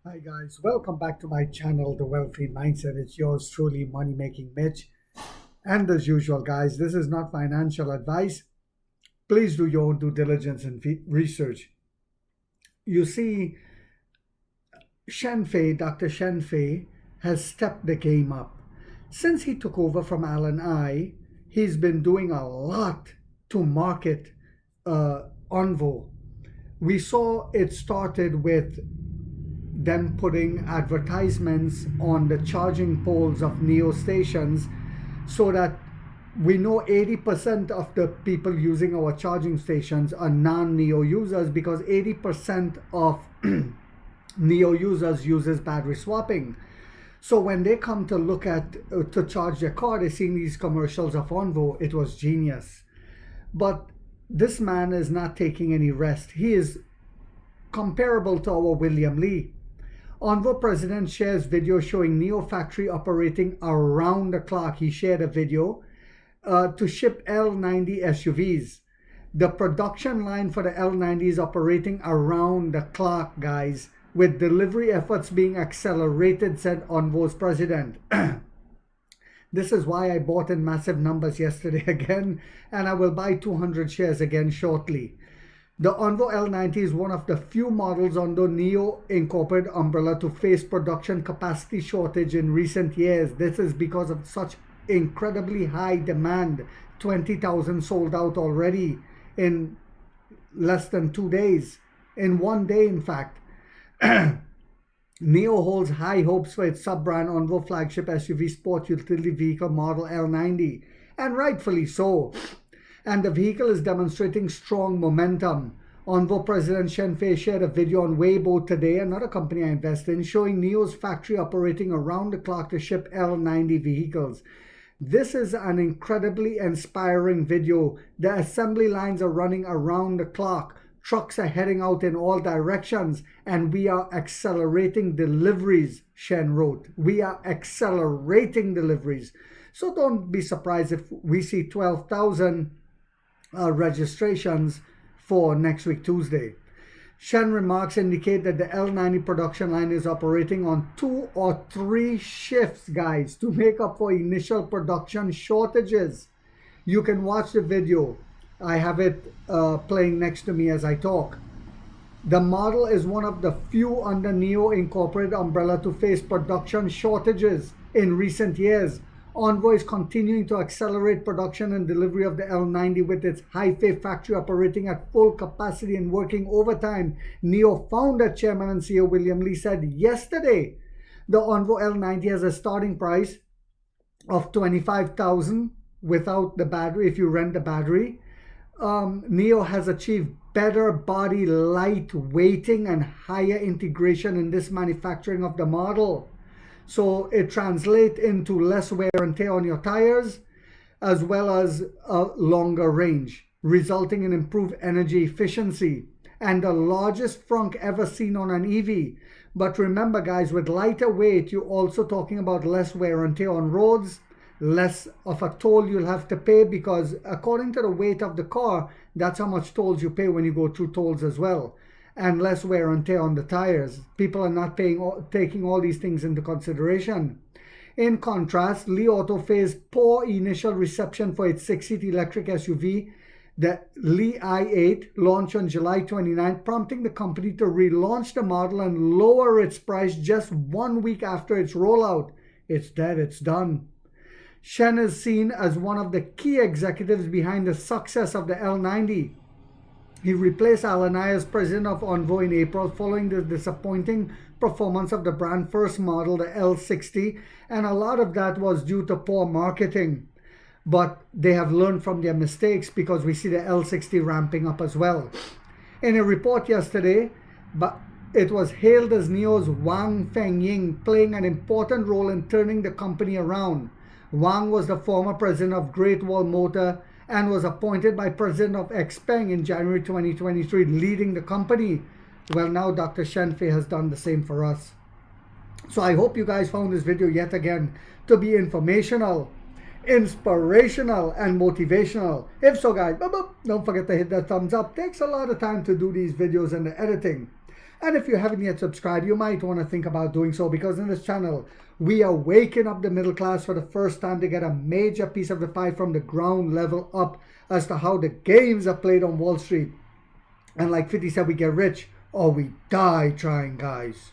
Hi guys, welcome back to my channel, The Wealthy Mindset. It's yours truly, Money Making Mitch. And as usual, guys, this is not financial advice. Please do your own due diligence and research. You see, Dr. Shenfei, has stepped the game up. Since he took over from Alan I, he's been doing a lot to market Envo. We saw it started with them putting advertisements on the charging poles of Neo stations so that we know 80% of the people using our charging stations are non-Neo users, because 80% of Neo users uses battery swapping. So when they come to look at to charge their car, they're seeing these commercials of Envo. It was genius. But this man is not taking any rest. He is comparable to our William Lee. Envo president shares video showing Neo factory operating around the clock. He shared a video to ship L90 SUVs. The production line for the L90 is operating around the clock, guys, with delivery efforts being accelerated, said Envo's president. This is why I bought in massive numbers yesterday again, and I will buy 200 shares again shortly. The Envo L90 is one of the few models under Neo Incorporated umbrella to face production capacity shortage in recent years. This is because of such incredibly high demand. 20,000 sold out already in less than 2 days. In 1 day, in fact. Neo holds high hopes for its sub-brand Envo flagship SUV sport utility vehicle model L90, and rightfully so. And the vehicle is demonstrating strong momentum. Envo President Shenfei shared a video on Weibo today, another company I invest in, showing Neo's factory operating around the clock to ship L90 vehicles. This is an incredibly inspiring video. The assembly lines are running around the clock. Trucks are heading out in all directions, and we are accelerating deliveries, Shen wrote. We are accelerating deliveries. So don't be surprised if we see 12,000 registrations for next week, Tuesday. Shen remarks indicate that the L90 production line is operating on 2 or 3 shifts, guys, to make up for initial production shortages. You can watch the video. I have it playing next to me as I talk. The model is one of the few under Neo Incorporated umbrella to face production shortages in recent years. Envo is continuing to accelerate production and delivery of the L90 with its Haifei factory operating at full capacity and working overtime. Neo founder, chairman, and CEO William Lee said yesterday the Envo L90 has a starting price of $25,000 without the battery, if you rent the battery. Neo has achieved better body light weighting and higher integration in this manufacturing of the model. So it translates into less wear and tear on your tires, as well as a longer range, resulting in improved energy efficiency and the largest frunk ever seen on an EV. But remember, guys, with lighter weight, you're also talking about less wear and tear on roads, less of a toll you'll have to pay, because according to the weight of the car, that's how much tolls you pay when you go through tolls as well, and less wear and tear on the tires. People are not taking all these things into consideration. In contrast, Li Auto faced poor initial reception for its 6-seat electric SUV, the Li i8, launched on July 29, prompting the company to relaunch the model and lower its price just 1 week after its rollout. It's dead, it's done. Shen is seen as one of the key executives behind the success of the L90. He replaced Alan I as president of Envo in April following the disappointing performance of the brand first model, the L60, and a lot of that was due to poor marketing. But they have learned from their mistakes, because we see the L60 ramping up as well. In a report yesterday, it was hailed as Neo's Wang Fengying playing an important role in turning the company around. Wang was the former president of Great Wall Motor and was appointed by President of Xpeng in January 2023, leading the company. Well, now Dr. Shenfei has done the same for us. So I hope you guys found this video yet again to be informational, inspirational, and motivational. If so, guys, don't forget to hit that thumbs up. It takes a lot of time to do these videos and the editing. And if you haven't yet subscribed, you might want to think about doing so, because in this channel, we are waking up the middle class for the first time to get a major piece of the pie from the ground level up as to how the games are played on Wall Street. And like 50 said, we get rich or we die trying, guys.